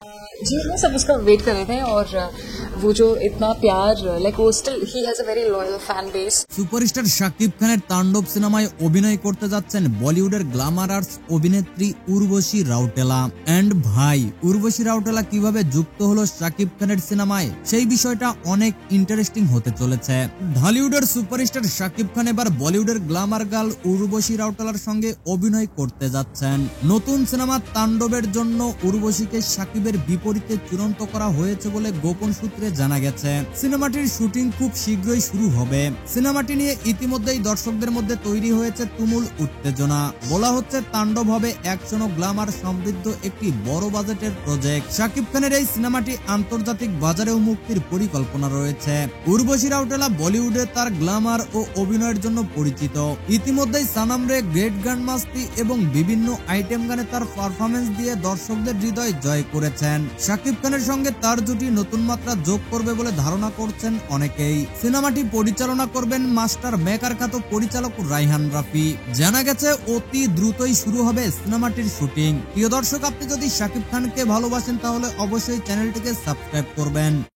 जी हाँ, सब उसका वेट कर रहे थे और वो जो इतना प्यार लाइक वो still he has a very loyal fan base. Superstar Shakib খানের তাণ্ডব সিনেমায় অভিনয় করতে যাচ্ছেন বলিউডের গ্ল্যামারাস অভিনেত্রী উর্বশী রাউটেলা। এন্ড ভাই, উর্বশী রাউটেলা কিভাবে যুক্ত হলো শাকিব খানের সিনেমায়, সেই বিষয়টা অনেক ইন্টারেস্টিং হতে চলেছে। ঢালিউডের সুপারস্টার শাকিব খান এবার বলিউডের গ্ল্যামার গার্ল উর্বশী রাউটেলার সঙ্গে অভিনয় করতে যাচ্ছেন। নতুন সিনেমা তাণ্ডবের জন্য উর্বশীকে শাকিবের বিপরীতে চূড়ান্ত করা হয়েছে বলে গোপন সূত্রে জানা গেছে। সিনেমাটির শুটিং খুব শীঘ্রই শুরু হবে। সিনেমাটি নিয়ে ইতিমধ্যেই দর্শকদের মধ্যে তৈরি হয়েছে তুমুল উত্তেজনা। বলা হচ্ছে তাণ্ডব হবে অ্যাকশন ও গ্ল্যামার সমৃদ্ধ একটি বড় বাজেটের প্রজেক্ট। শাকিব খানের এই সিনেমাটি আন্তর্জাতিক বাজারেও মুক্তির পরিকল্পনা রয়েছে। উর্বশী রাউটেলা বলিউডে তার গ্ল্যামার ও অভিনয়ের জন্য পরিচিত। ইতিমধ্যেই সানাম রে, গ্রেট গান মাস্তি এবং বিভিন্ন আইটেম গানে তার পারফরমেন্স দিয়ে দর্শকদের হৃদয় জয় করেছেন। শাকিব খানের সঙ্গে তার জুটি নতুন মাত্রা যোগ করবে বলে ধারণা করছেন অনেকেই। সিনেমাটি পরিচালনা করবেন মাস্টার মেকার খ্যাত পরিচালক রায়হান রাফি। জানা গেছে অতি দ্রুতই শুরু হবে সিনেমাটির শুটিং। প্রিয় দর্শক, আপনি যদি শাকিব খানকে ভালোবাসেন তাহলে অবশ্যই চ্যানেলটিকে সাবস্ক্রাইব করবেন।